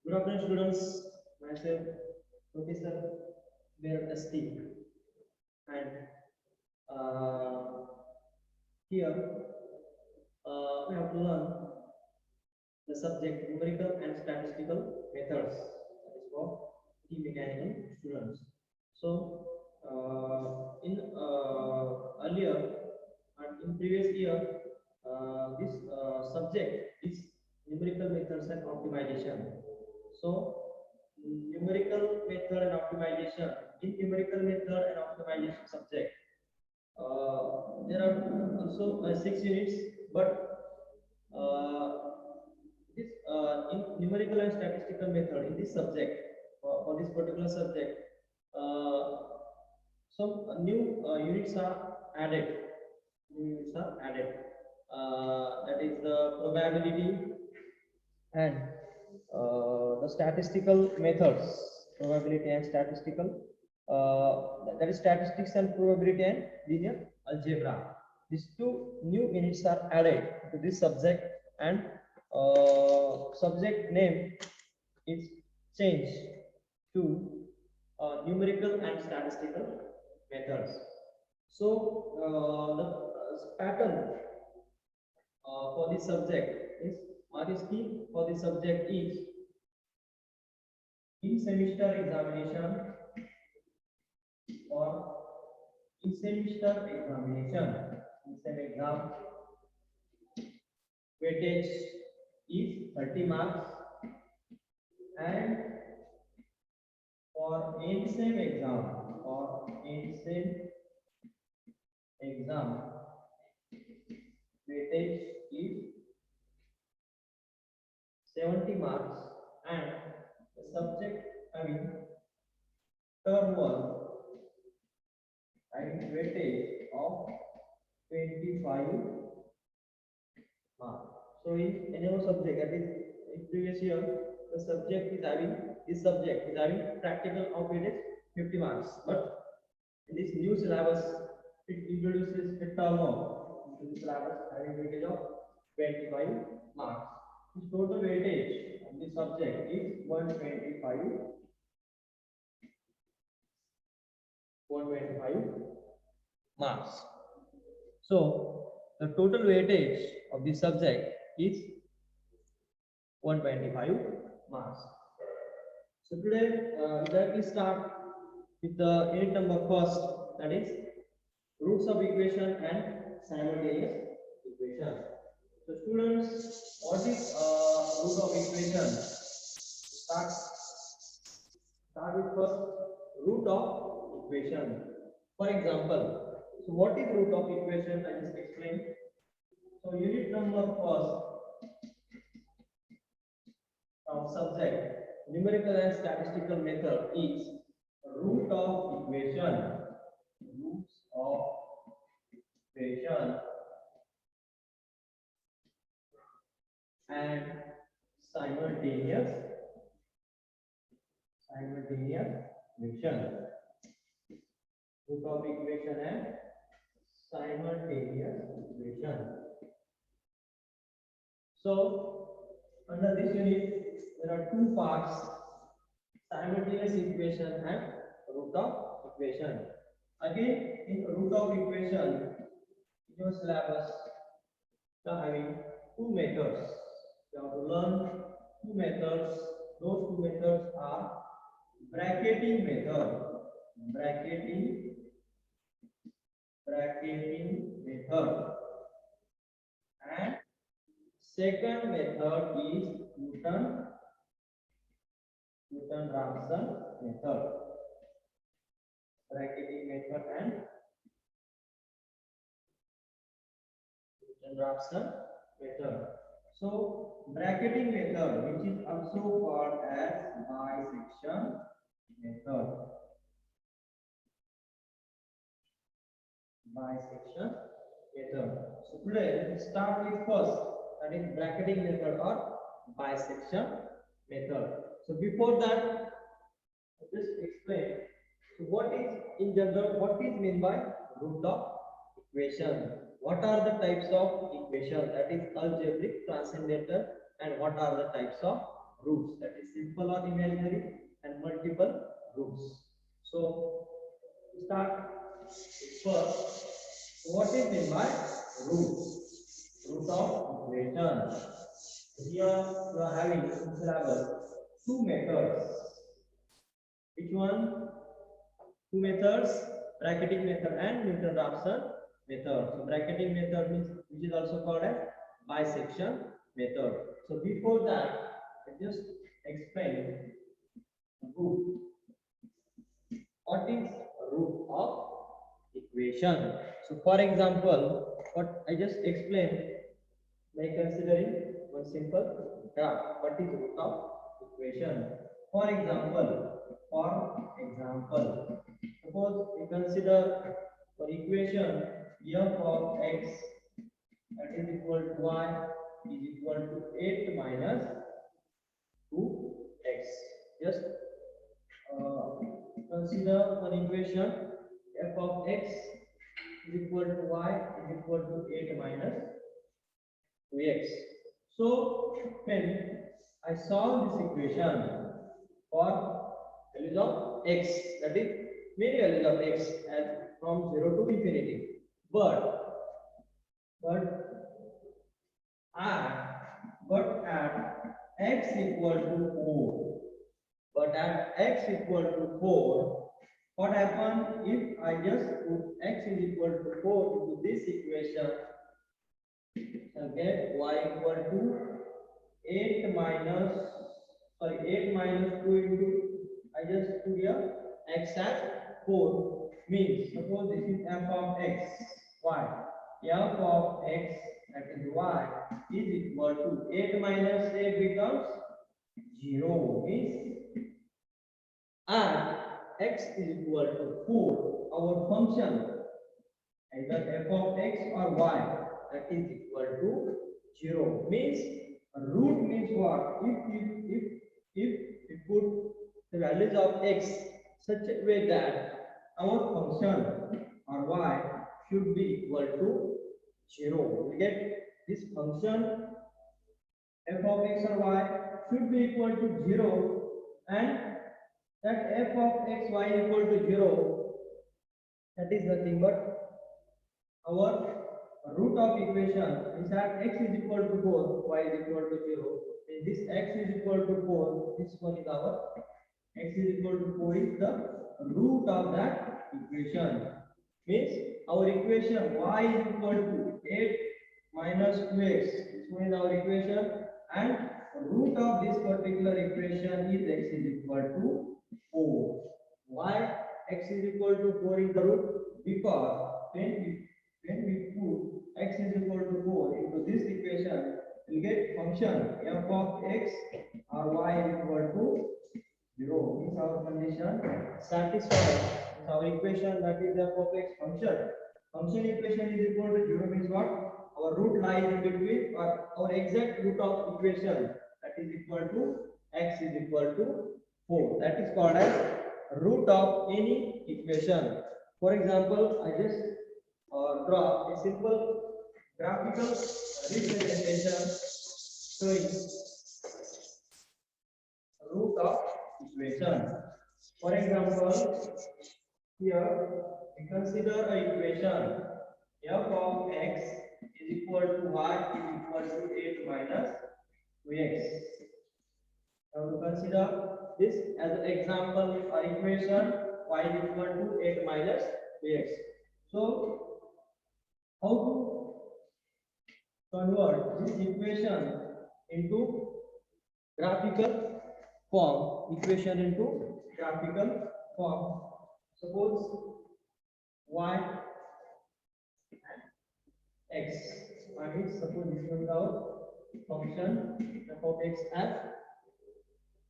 Good afternoon, students. Myself, Professor Veertasti, and uh, here we have to learn the subject numerical and statistical methods. That is for T mechanical students. So, in earlier and in previous year, this subject is numerical methods and optimization. So, numerical method and optimization. In numerical method and optimization subject, there are also 6 units, but this in numerical and statistical method in this subject for this particular subject, some new units are added. New units are added. That is the probability and the statistical methods, probability and statistical, that is statistics and probability and linear algebra. These two new units are added to this subject, and subject name is changed to numerical and statistical methods. So the pattern for this subject is, what is key for this subject is, in semester examination or in semester examination, in sem exam, weightage is 30 marks, and for end sem exam or end sem exam, weightage is 70 marks, and the subject having term 1 having weightage of 25 marks. So in any other subject, that is in previous year, the subject is having, this subject is having practical of weightage 50 marks, but in this new syllabus it introduces a term of this syllabus having weightage of 25 marks. Its total weightage of this subject is 125 marks. So the total weightage of this subject is 125 marks. So today we directly start with the unit number first, that is roots of equation and simultaneous equation. So students, what is root of equation? Start with first root of equation. For example, so what is root of equation? I just explained. So unit number first of subject numerical and statistical method is root of equation. Roots of equation and simultaneous equation. Root of equation and simultaneous equation. So under this unit there are two parts: simultaneous equation and root of equation. Again, in root of equation, in your syllabus, you are having two methods. You have to learn two methods. Those two methods are bracketing method, bracketing method, and second method is Newton-Raphson method. Bracketing method and Newton-Raphson method. So bracketing method, which is also called as bisection method. So today let's start with first, that is bracketing method or bisection method. So before that, just explain. So what is in general, what is meant by root of equation? What are the types of equation? That is algebraic, transcendental, and what are the types of roots, that is simple or imaginary, and multiple roots. So to start first, what is meant by root? Root of equation. Here you are having in syllabus two methods. Which one? Two methods, bracketing method and Newton-Raphson method. So bracketing method means, which is also called as bisection method. So before that, I just explain root. What is root of equation? So for example, what I just explained by considering one simple graph. What is root of equation? For example, suppose we consider for equation f of x that is equal to y is equal to 8 minus 2x. Just consider one equation f of x is equal to y is equal to 8 minus 2x. So when I solve this equation for values of x, that is many values of x as from 0 to infinity, but at x equal to 4, what happens if I just put x is equal to 4 into this equation? I'll get y equal to 8 minus 2 into, I just put here x at 4, means suppose this is f of x, y, f of x, that is y, is equal to 8 minus 8 becomes 0, means at x is equal to 4, our function either f of x or y that is equal to 0, means root means what? If we put the values of x such a way that our function or y should be equal to 0, we get this function f of x or y should be equal to 0, and that f of x y equal to 0, that is nothing but our root of equation is that x is equal to 4, y is equal to 0. And this x is equal to 4, this one is our x is equal to 4 is the root of that equation. Means our equation y is equal to 8 minus 2x. This one is our equation, and root of this particular equation is x is equal to 4. Why x is equal to 4 is the root? Because when we put x is equal to 4 into this equation, we'll get function f of x or y is equal to 0. Means our condition satisfied. Means our equation, that is f of x function equation is equal to 0, means what? Our root lies in between, or our exact root of equation, that is equal to x is equal to 4. That is called as root of any equation. For example, I just draw a simple graphical representation showing root of equation. For example, here we consider a equation f of x is equal to y is equal to 8 minus 2x. Now to consider this as an example or equation, y is equal to 8 minus 2x. So how to convert this equation into graphical form? Suppose y x. I mean, suppose this one is our function f of x as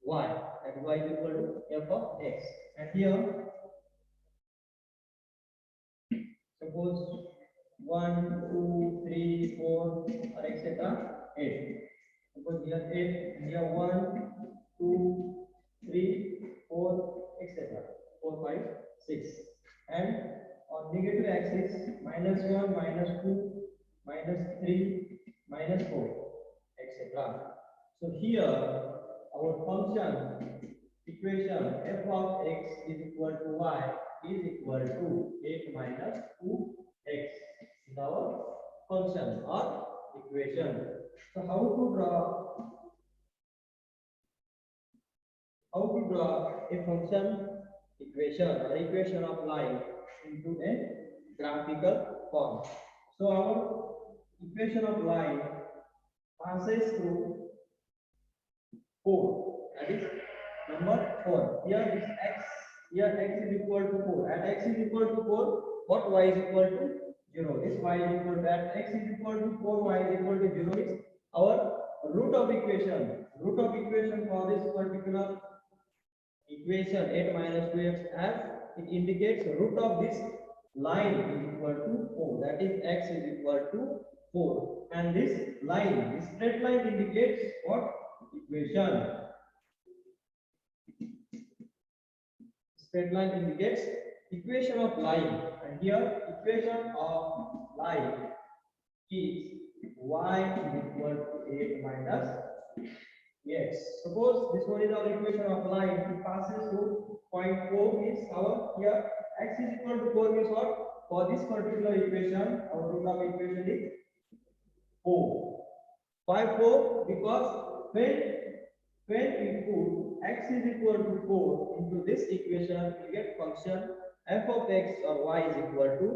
y, that is y is equal to f of x, and here suppose 1, 2, 3, 4, or etc. 8. Suppose here 8, and here 1, 2, 3, 4, etc. 4, 5, 6. And on negative axis, minus 1, minus 2, minus 3, minus 4, etc. So here our function equation f of x is equal to y is equal to 8 minus 2x is our function or equation. So how to draw a function equation or equation of line into a graphical form. So our equation of line passes through 4, that is number 4. Here is x, here x is equal to 4. At x is equal to 4, what y is equal to 0. This y is equal to, at x is equal to 4, y is equal to 0 is our root of equation. Root of equation for this particular equation 8 minus 2x, as it indicates root of this line is equal to 4, that is x is equal to 4, and this line, this straight line indicates what? Equation. Straight line indicates equation of line, and here equation of line is y is equal to 8 minus x. Suppose this one is our equation of line, it passes through point 4 is our, here x is equal to 4 means what? For this particular equation, our root of equation is 4. Why 4? Because when we put x is equal to 4 into this equation, we get function f of x or y is equal to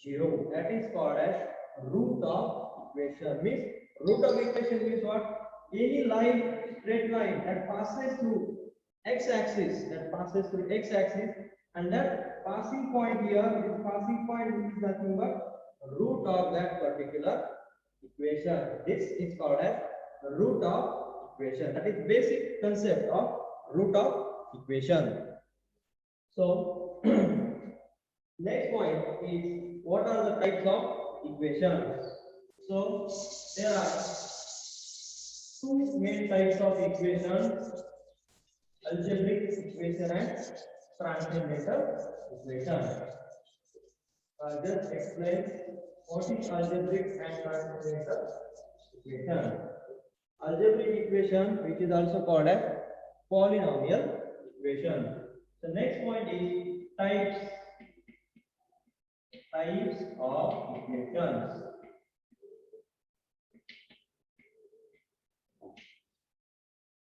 0. That is called as root of equation. Means root of equation means what? Any line, straight line that passes through x-axis, and that passing point here, this passing point is nothing but root of that particular equation. This is called as root of equation. That is basic concept of root of equation. So next point is, what are the types of equations? So there are two main types of equations: algebraic equation and transcendental equation. I'll just explain what is algebraic and transcendental equation. Algebraic equation, which is also called as polynomial equation. The next point is types of equations.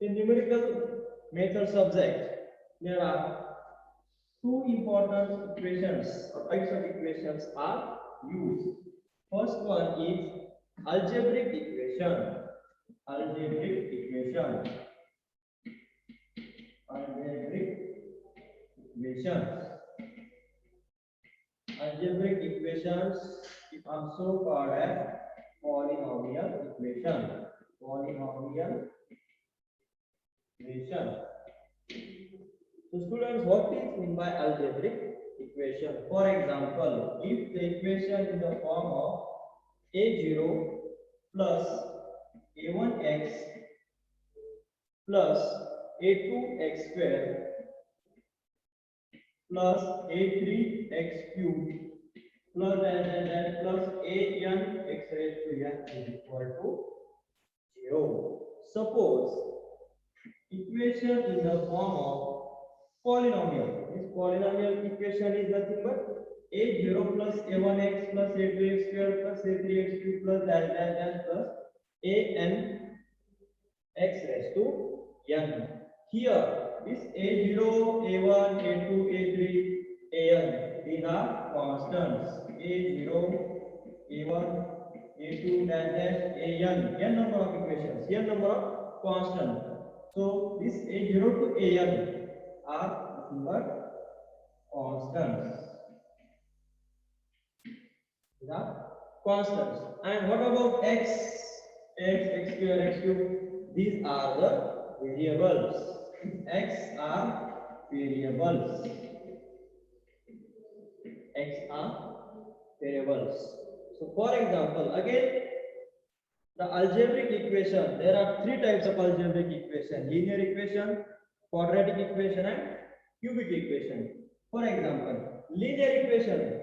In numerical method subject, there are two important equations or types of equations are used. First one is algebraic equation. Algebraic equation. Algebraic equations is also called as polynomial equation. Polynomial equation. So students, what is meant by algebraic equation? For example, if the equation in the form of a0 plus a1x plus a2x square plus a3x cubed plus and plus an x raised to n is equal to 0. Suppose equation in the form of polynomial. This polynomial equation is nothing but a0 plus a1x plus a2x square plus a3x cubed plus dash plus an x raised to n. Here, this a0, a1, a2, a3, an, these are constants. a0, a1, a2, dash, n number of equations, n number of constants. So this a0 to an are nothing but constants. These are constants. And what about x square, x cube? These are the variables. X are variables. X are variables. So for example, again, the algebraic equation, there are three types of algebraic equation: linear equation, quadratic equation, and cubic equation. For example, linear equation.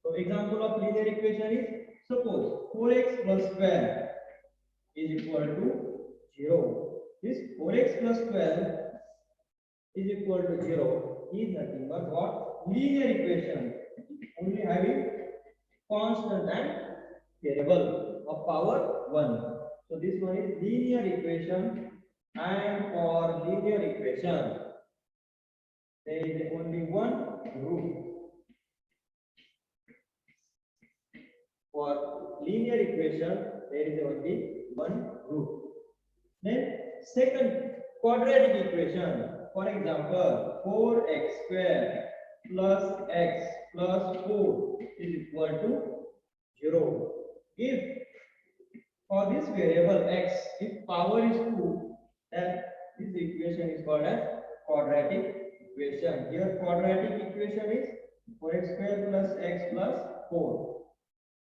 So example of linear equation is, suppose 4x plus square is equal to 0. This 4x plus 12 is equal to 0 is nothing but what? Linear equation, only having constant and variable of power 1. So this one is linear equation, and for linear equation there is only one root. For linear equation there is only one root. Then second, quadratic equation. For example, 4x square plus x plus 4 is equal to 0. If for this variable x, if power is 2, then this equation is called as quadratic equation. Here quadratic equation is 4x square plus x plus 4.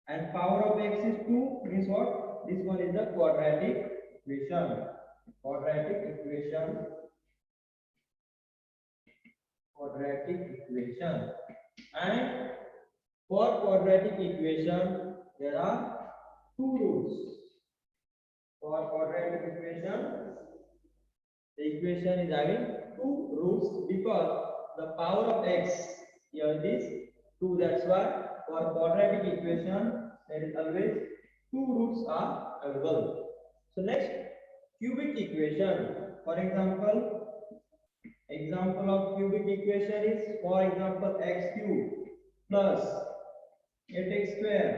And power of x is 2 means what? This one is the quadratic equation. Quadratic equation. And for quadratic equation there are two roots. For quadratic equation the equation is having two roots because the power of x here is 2. That's why for quadratic equation there is always two roots are available. So next, cubic equation. For example of cubic equation is, for example, x cube plus 8x square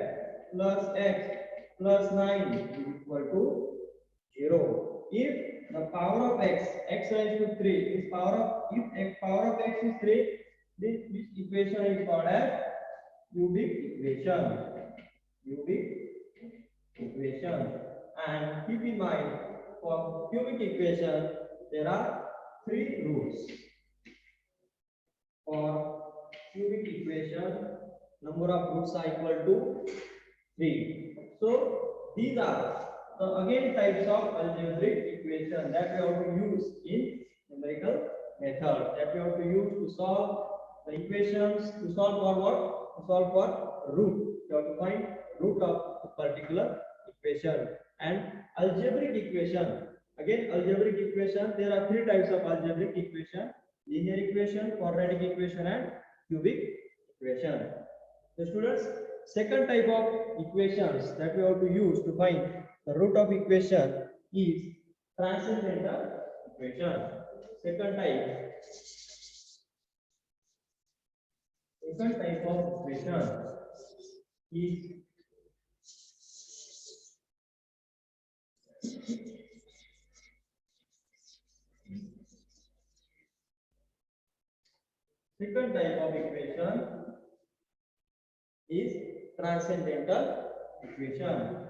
plus x plus 9 is equal to 0. If the power of x raised to 3 is if power of x is 3, this equation is called as cubic equation. And keep in mind, for cubic equation there are three roots. For cubic equation, number of roots are equal to 3. So these are the again types of algebraic equation that we have to use in numerical method, that we have to use to solve the equations. To solve for what? To solve for root. You have to find root of a particular equation. And algebraic equation, again algebraic equation, there are three types of algebraic equation: linear equation, quadratic equation and cubic equation. So students, second type of equations that we have to use to find the root of equation is transcendental equation. Second type of equation is transcendental equation.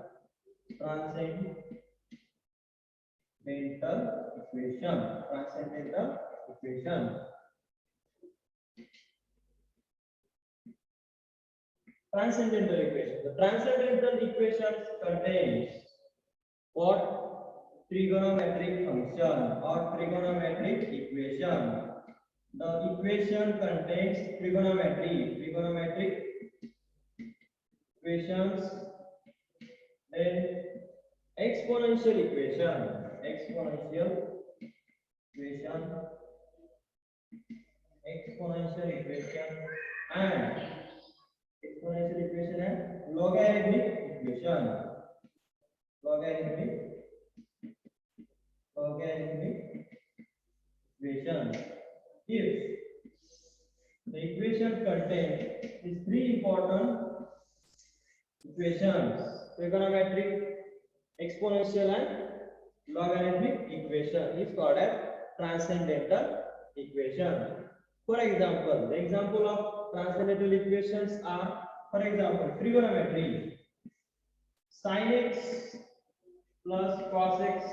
Transcendental equation. The transcendental equations contains what? Trigonometric function or trigonometric equation. The equation contains trigonometric equations, then exponential equation, and logarithmic equation. If the equation contains these three important equations: trigonometric, exponential and logarithmic equation, is called as transcendental equation. For example, the example of transcendental equations are, for example, trigonometry: sin x plus cos x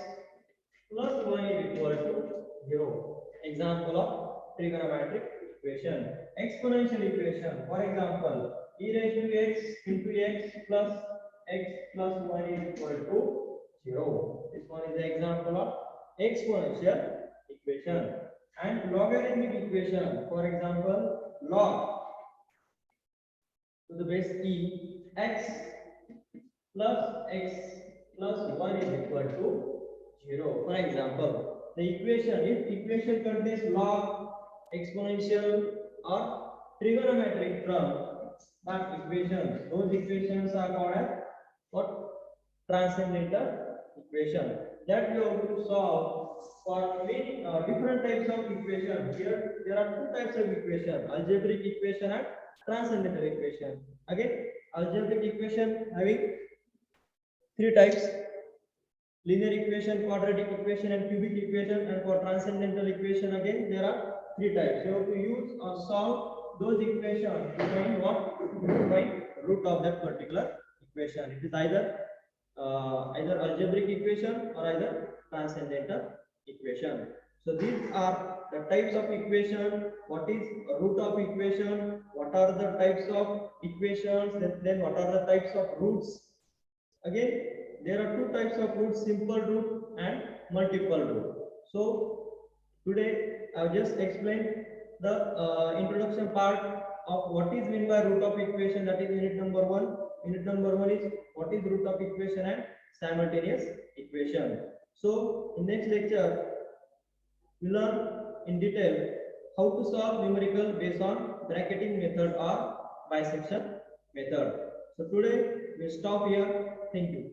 plus 1 is equal to 0. Example of trigonometric equation. Exponential equation, for example, e raised to x into x plus 1 is equal to 0. This one is the example of exponential equation. And logarithmic equation, for example, log to the base e x plus 1 is equal to 0. For For example, the equation, if equation contains log, exponential or trigonometric term, that equations, those equations are called as what? Transcendental equation. That we have to solve for many different types of equation. Here there are two types of equation: algebraic equation and transcendental equation. Again, algebraic equation having three types: linear equation, quadratic equation, and cubic equation. And for transcendental equation, again there are three types. You have to use or solve those equations to find what? To find root of that particular equation. It is either algebraic equation or either transcendental equation. So these are the types of equation. What is root of equation? What are the types of equations? Then what are the types of roots? Again, there are two types of roots: simple root and multiple root. So today I have just explained the introduction part of what is meant by root of equation. That is unit number 1. Unit number 1 is what is root of equation and simultaneous equation. So in next lecture we learn in detail how to solve numerical based on bracketing method or bisection method. So today we stop here. Thank you.